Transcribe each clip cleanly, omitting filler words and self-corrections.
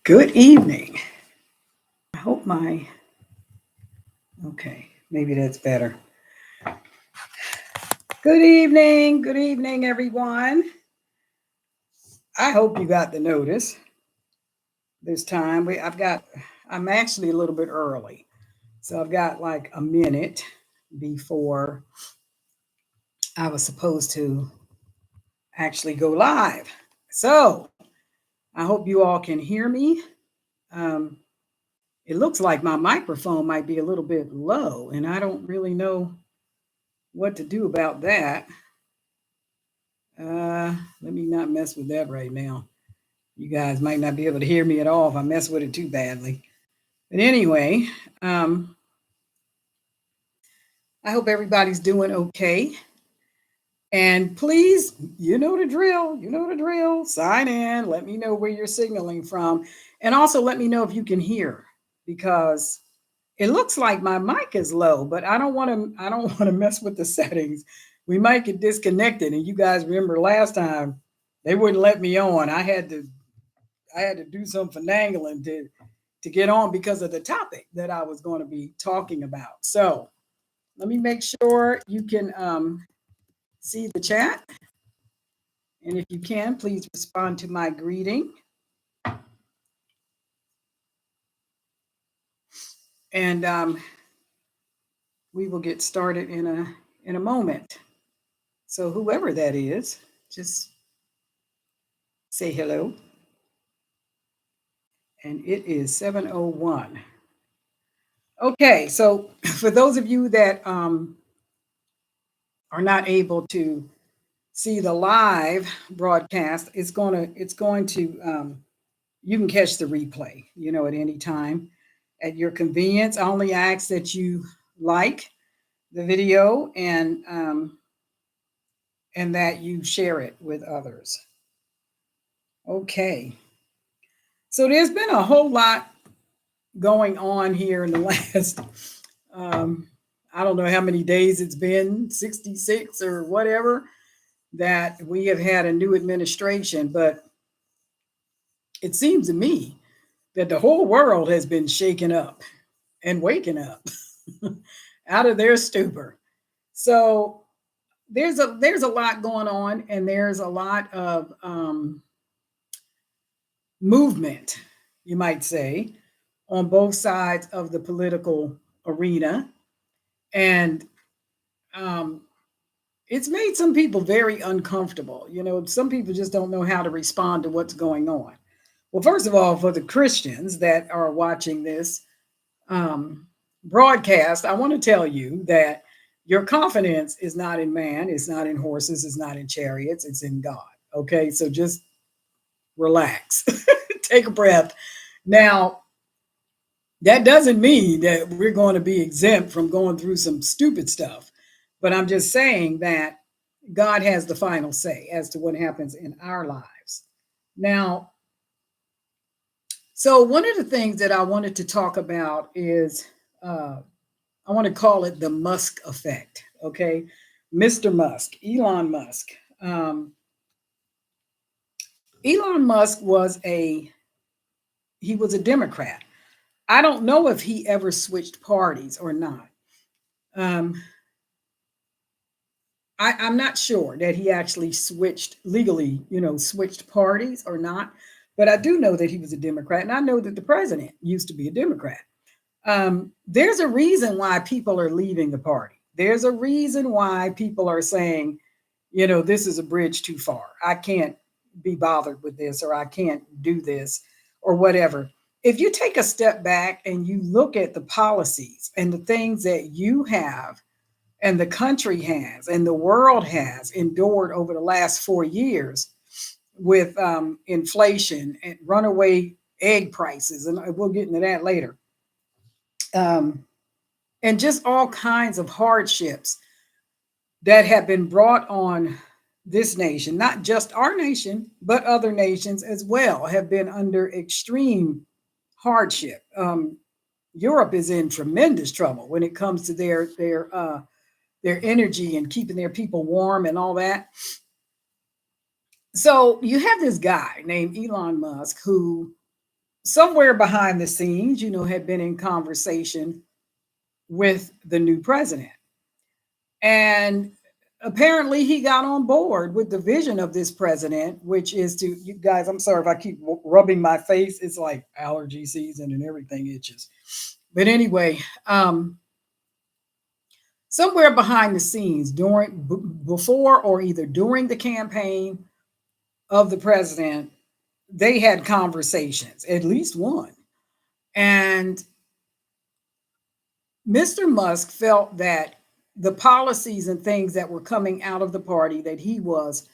Good evening. I hope okay, maybe that's better. Good evening, everyone. I hope you got the notice this time. I'm actually a little bit early. So I've got like a minute before I was supposed to actually go live. So I hope you all can hear me. Um, it looks like my microphone might be a little bit low, and I don't really know what to do about that. Let me not mess with that right now. You guys might not be able to hear me at all if I mess with it too badly. But anyway, um, I hope everybody's doing okay. And please, you know the drill. You know the drill. Sign in. Let me know where you're signaling from. And also let me know if you can hear because it looks like my mic is low, but I don't want to mess with the settings. We might get disconnected. And you guys remember last time they wouldn't let me on. I had to do some finagling to get on because of the topic that I was going to be talking about. So let me make sure you can see the chat. And if you can, please respond to my greeting. And we will get started in a moment. So whoever that is, just say hello. And it is 7:01. Okay, so for those of you that are not able to see the live broadcast, it's going to you can catch the replay, at any time at your convenience. I only ask that you like the video and that you share it with others. Okay. So there's been a whole lot going on here in the last um, I don't know how many days it's been, 66 or whatever, that we have had a new administration, but it seems to me that the whole world has been shaken up and waking up out of their stupor. So there's a lot going on, and there's a lot of movement, you might say, on both sides of the political arena, and um, it's made some people very uncomfortable. Some people just don't know how to respond to what's going on. Well, first of all, for the Christians that are watching this um, broadcast, I want to tell you that your confidence is not in man, it's not in horses, it's not in chariots, it's in God. Okay, so just relax, take a breath. Now, that doesn't mean that we're going to be exempt from going through some stupid stuff, but I'm just saying that God has the final say as to what happens in our lives. Now, so one of the things that I wanted to talk about is I want to call it the Musk effect. Okay, Mr. Musk, Elon Musk. Um, Elon Musk was a Democrat. I don't know if he ever switched parties or not. Um, I'm not sure that he actually switched legally, switched parties or not. But I do know that he was a Democrat, and I know that the president used to be a Democrat. There's a reason why people are leaving the party. There's a reason why people are saying, this is a bridge too far. I can't be bothered with this, or I can't do this, or whatever. If you take a step back and you look at the policies and the things that you have and the country has and the world has endured over the last 4 years with inflation and runaway egg prices, and we'll get into that later, um, and just all kinds of hardships that have been brought on this nation, not just our nation, but other nations as well, have been under extreme hardship. Europe is in tremendous trouble when it comes to their energy and keeping their people warm and all that. So you have this guy named Elon Musk who somewhere behind the scenes, had been in conversation with the new president. And apparently he got on board with the vision of this president, which is to, you guys, I'm sorry if I keep rubbing my face. It's like allergy season and everything itches. But anyway, somewhere behind the scenes before or either during the campaign of the president, they had conversations, at least one. And Mr. Musk felt that the policies and things that were coming out of the party that he was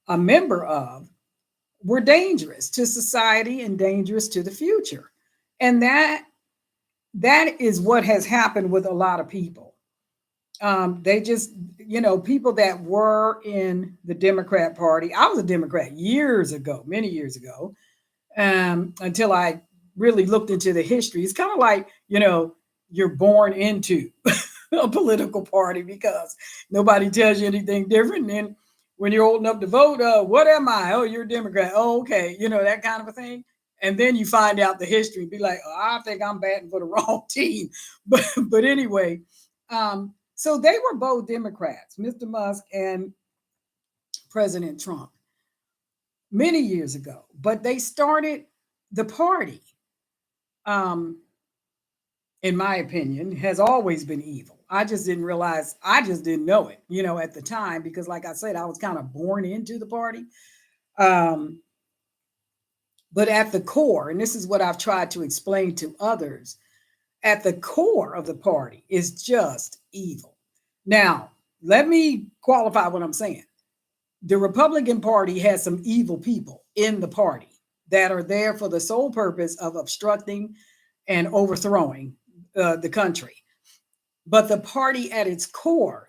a member of were dangerous to society and dangerous to the future. And that is what has happened with a lot of people. They just, people that were in the Democrat Party. I was a Democrat years ago, many years ago, until I really looked into the history. It's kind of like, you're born into a political party because nobody tells you anything different. And when you're old enough to vote, what am I? Oh, you're a Democrat. Oh, okay. That kind of a thing. And then you find out the history and be like, oh, I think I'm batting for the wrong team. But anyway, so they were both Democrats, Mr. Musk and President Trump, many years ago. But they started the party, in my opinion, has always been evil. I just didn't realize, I just didn't know it, at the time, because like I said, I was kind of born into the party. Um, but at the core, and this is what I've tried to explain to others, at the core of the party is just evil. Now, let me qualify what I'm saying. The Republican Party has some evil people in the party that are there for the sole purpose of obstructing and overthrowing the country. But the party at its core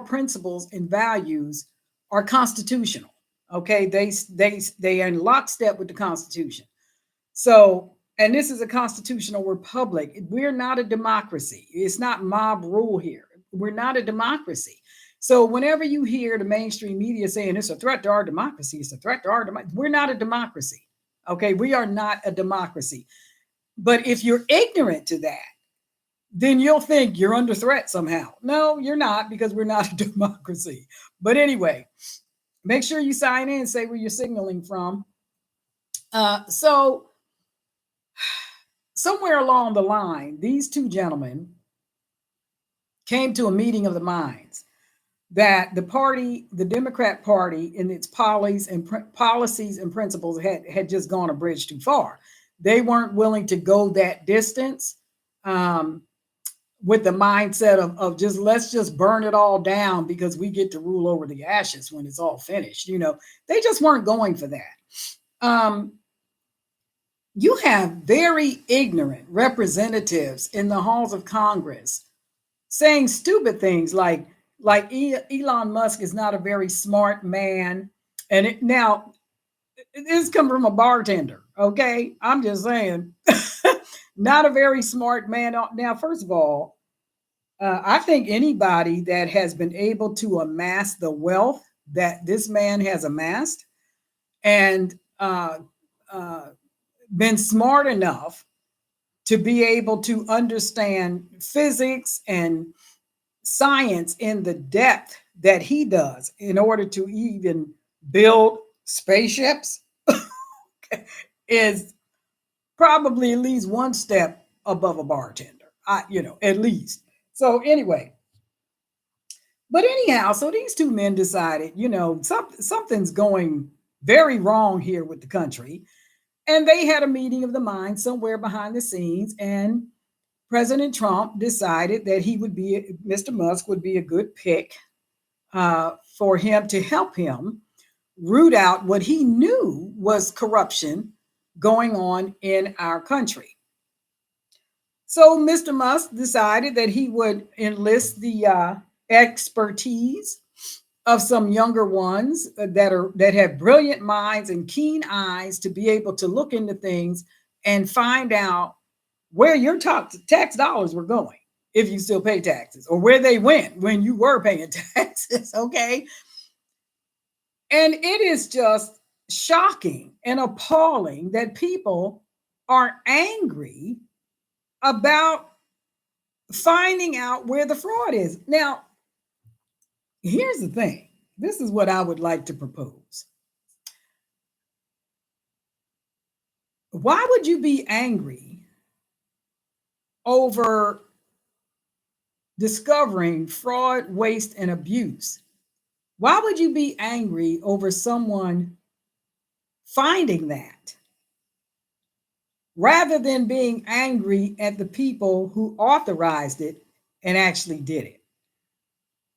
principles and values are constitutional. Okay, they are in lockstep with the Constitution. So, and this is a constitutional republic. We're not a democracy. It's not mob rule here. We're not a democracy. So whenever you hear the mainstream media saying it's a threat to our democracy, it's a threat to our democracy, we're not a democracy. Okay, we are not a democracy. But if you're ignorant to that, then you'll think you're under threat somehow. No, you're not, because we're not a democracy. But anyway, make sure you sign in and say where you're signaling from. So somewhere along the line, these two gentlemen came to a meeting of the minds that the party, the Democrat Party, in its policies and principles had just gone a bridge too far. They weren't willing to go that distance, with the mindset of just, let's just burn it all down because we get to rule over the ashes when it's all finished. They just weren't going for that. You have very ignorant representatives in the halls of Congress saying stupid things like Elon Musk is not a very smart man. And now this comes from a bartender. Okay, I'm just saying, not a very smart man. Now, first of all, I think anybody that has been able to amass the wealth that this man has amassed, and been smart enough to be able to understand physics and science in the depth that he does in order to even build spaceships is probably at least one step above a bartender. At least. So anyway, but anyhow, so these two men decided, something's going very wrong here with the country. And they had a meeting of the mind somewhere behind the scenes. And President Trump decided that Mr. Musk would be a good pick for him to help him root out what he knew was corruption going on in our country. So Mr. Musk decided that he would enlist the expertise of some younger ones that have brilliant minds and keen eyes to be able to look into things and find out where your tax dollars were going, if you still pay taxes, or where they went when you were paying taxes. Okay. And it is just shocking and appalling that people are angry about finding out where the fraud is. Now, here's the thing. This is what I would like to propose. Why would you be angry over discovering fraud, waste, and abuse? Why would you be angry over someone finding that rather than being angry at the people who authorized it and actually did it?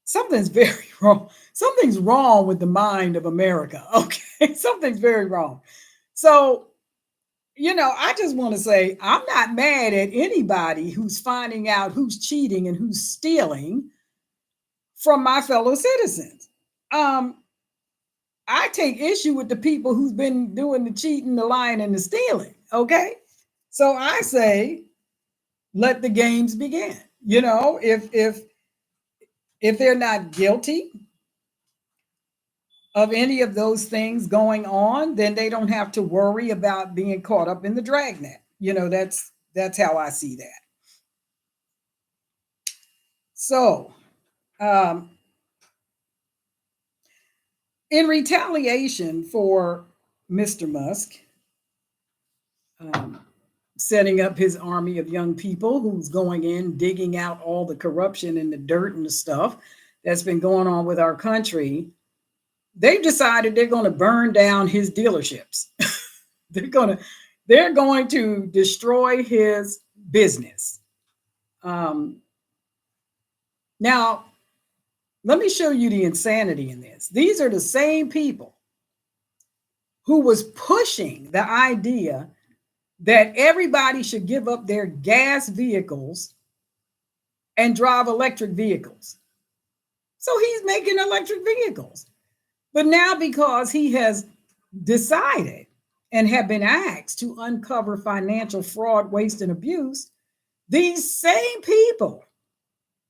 Something's very wrong. Something's wrong with the mind of America. Okay. Something's very wrong. So, I just want to say I'm not mad at anybody who's finding out who's cheating and who's stealing from my fellow citizens. Um, I take issue with the people who's been doing the cheating, the lying, and the stealing. Okay. So I say, let the games begin. If they're not guilty of any of those things going on, then they don't have to worry about being caught up in the dragnet. That's how I see that. So, um, in retaliation for Mr. Musk um, setting up his army of young people who's going in, digging out all the corruption and the dirt and the stuff that's been going on with our country, they've decided they're going to burn down his dealerships. they're going to they're going to destroy his business. Um, Now, let me show you the insanity in this. These are the same people who was pushing the idea that everybody should give up their gas vehicles and drive electric vehicles. So he's making electric vehicles. But now, because he has decided and have been asked to uncover financial fraud, waste, and abuse, these same people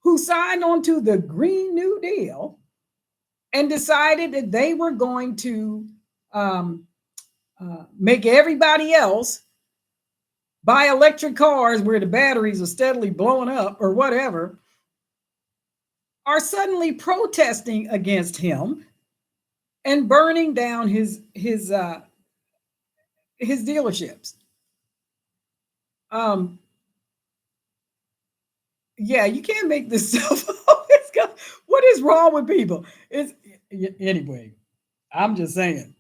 who signed on to the Green New Deal and decided that they were going to um, make everybody else buy electric cars where the batteries are steadily blowing up or whatever, are suddenly protesting against him and burning down his dealerships. Um, yeah, you can't make this stuff up. What is wrong with people? It's anyway. I'm just saying.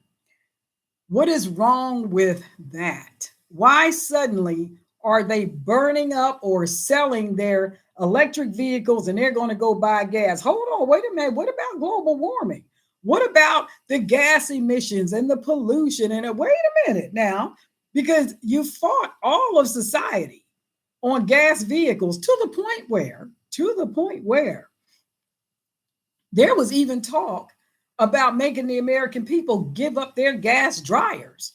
What is wrong with that? Why suddenly are they burning up or selling their electric vehicles and they're going to go buy gas? Hold on, wait a minute. What about global warming? What about the gas emissions and the pollution? And wait a minute now, because you fought all of society on gas vehicles to the point where there was even talk about making the American people give up their gas dryers,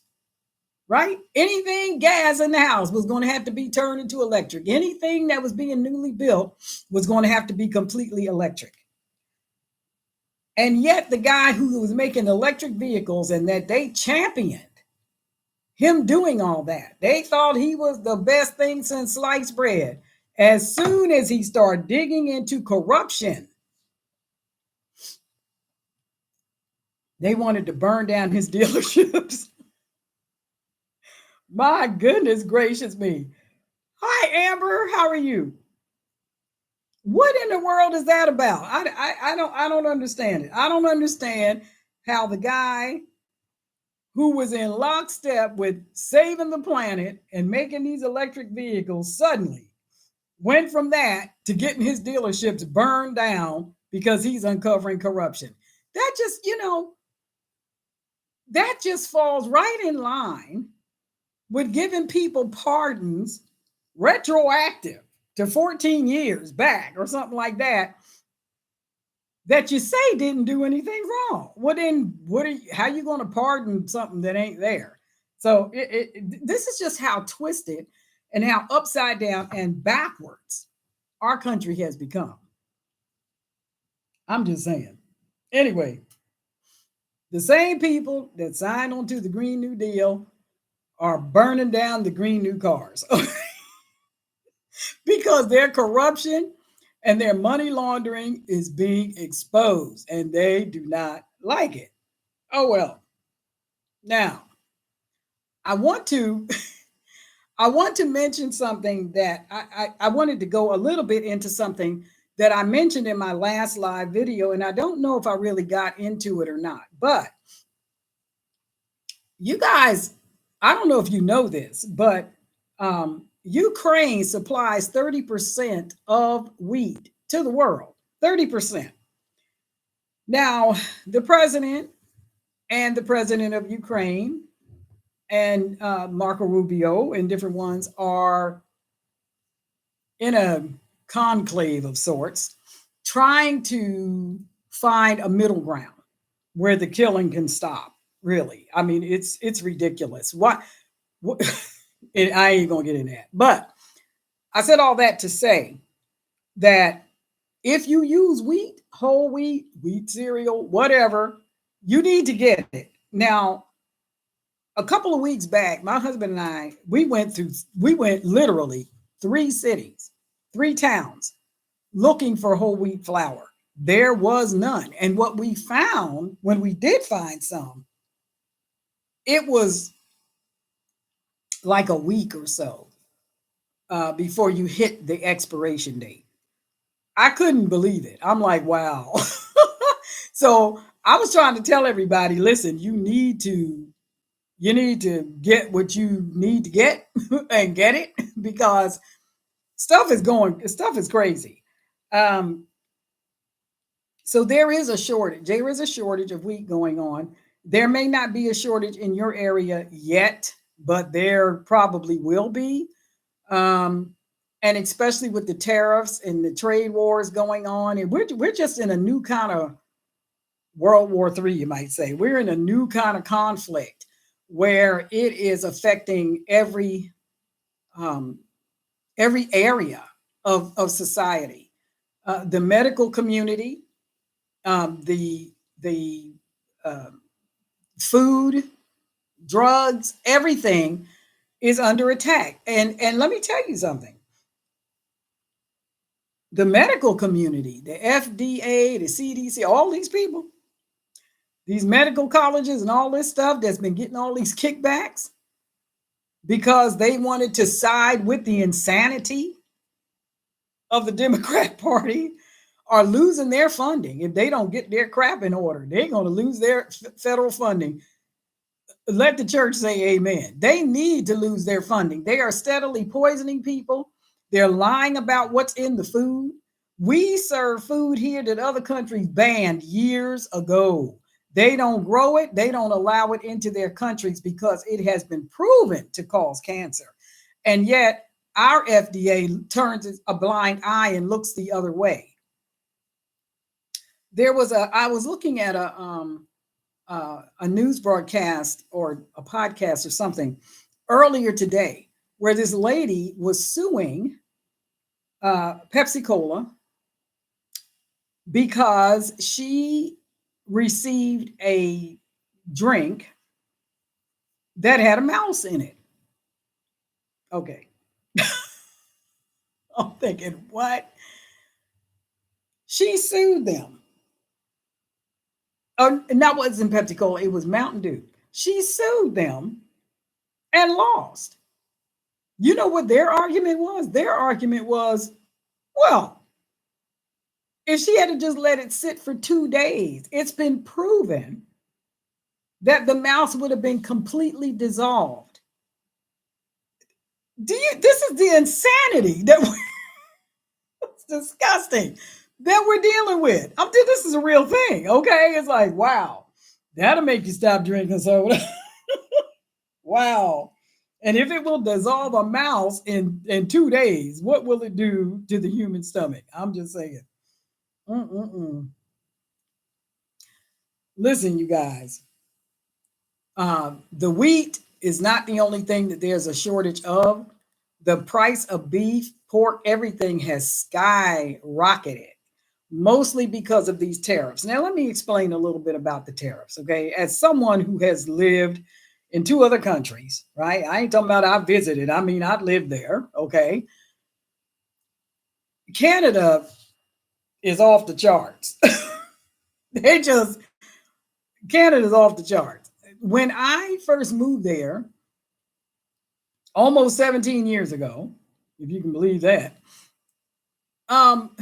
right? Anything gas in the house was going to have to be turned into electric. Anything that was being newly built was going to have to be completely electric. And yet the guy who was making electric vehicles and that they championed him doing all that, they thought he was the best thing since sliced bread. As soon as he started digging into corruption, they wanted to burn down his dealerships. My goodness gracious me. Hi, Amber. How are you? What in the world is that about? I don't understand it. I don't understand how the guy who was in lockstep with saving the planet and making these electric vehicles suddenly went from that to getting his dealerships burned down because he's uncovering corruption. That just, that just falls right in line with giving people pardons retroactive to 14 years back or something like that you say didn't do anything wrong. Well, then how are you going to pardon something that ain't there? So this is just how twisted and how upside down and backwards our country has become. I'm just saying. Anyway, the same people that signed on to the Green New Deal are burning down the green new cars because their corruption and their money laundering is being exposed and they do not like it. Oh well. Now, I want to I want to mention something that I wanted to go a little bit into something that I mentioned in my last live video, and I don't know if I really got into it or not. But you guys, I don't know if you know this, but Ukraine supplies 30% of wheat to the world. 30%. Now, the president and the president of Ukraine and Marco Rubio and different ones are in a conclave of sorts, trying to find a middle ground where the killing can stop. Really, I mean, it's ridiculous. What I ain't gonna get in that, but I said all that to say that if you use wheat, whole wheat, wheat cereal, whatever, you need to get it now. A couple of weeks back, my husband and I, we went literally 3 cities, 3 towns looking for whole wheat flour. There was none. And what we found when we did find some, it was like a week or so before you hit the expiration date. I couldn't believe it. I'm like, wow. So I was trying to tell everybody, listen, you need to get what you need to get and get it because stuff is crazy. Um, so there is a shortage. There is a shortage of wheat going on. There may not be a shortage in your area yet, but there probably will be. Um, and especially with the tariffs and the trade wars going on, and we're just in a new kind of World War III, you might say. We're in a new kind of conflict where it is affecting um, every area of society, the medical community, the uh, food, drugs, everything is under attack. And let me tell you something: the medical community, the FDA, the CDC, all these people, these medical colleges, and all this stuff that's been getting all these kickbacks because they wanted to side with the insanity of the Democrat Party are losing their funding. If they don't get their crap in order, they're going to lose their federal funding. Let the church say amen. They need to lose their funding. They are steadily poisoning people. They're lying about what's in the food. We serve food here that other countries banned years ago. They don't grow it, they don't allow it into their countries because it has been proven to cause cancer. And yet, our FDA turns a blind eye and looks the other way. I was looking at a news broadcast or a podcast or something earlier today where this lady was suing Pepsi Cola because she received a drink that had a mouse in it. Okay. I'm thinking, what? She sued them. And that wasn't Pepsi Cola, it was Mountain Dew. She sued them and lost. You know what their argument was? Their argument was, well, if she had to just let it sit for 2 days, it's been proven that the mouse would have been completely dissolved. This is the insanity that it's disgusting that we're dealing with. This is a real thing, okay? It's like, wow, that'll make you stop drinking soda. Wow. And if it will dissolve a mouse in 2 days, what will it do to the human stomach? I'm just saying. Mm-mm-mm. Listen, you guys, the wheat is not the only thing that there's a shortage of. The price of beef, pork, everything has skyrocketed, mostly because of these tariffs. Now, let me explain a little bit about the tariffs, okay? As someone who has lived in two other countries, right? I ain't talking about I visited. I mean, I lived there. Okay. Canada is off the charts. they just, Canada's off the charts. When I first moved there, almost 17 years ago, if you can believe that, um,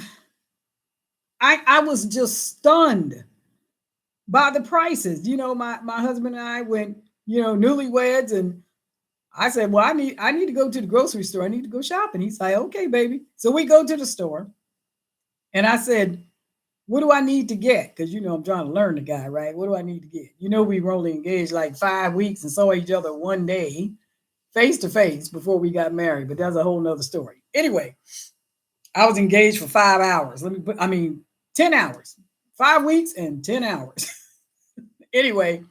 I was just stunned by the prices. My husband and I went, newlyweds, and I said, well, I need to go to the grocery store. I need to go shopping. He's like, okay, baby. So we go to the store, and I said, what do I need to get? Because I'm trying to learn the guy, right? What do I need to get? We were only engaged like 5 weeks and saw each other one day, face to face, before we got married. But that's a whole nother story. Anyway, I was engaged for 5 hours. 10 hours, 5 weeks and 10 hours. Anyway,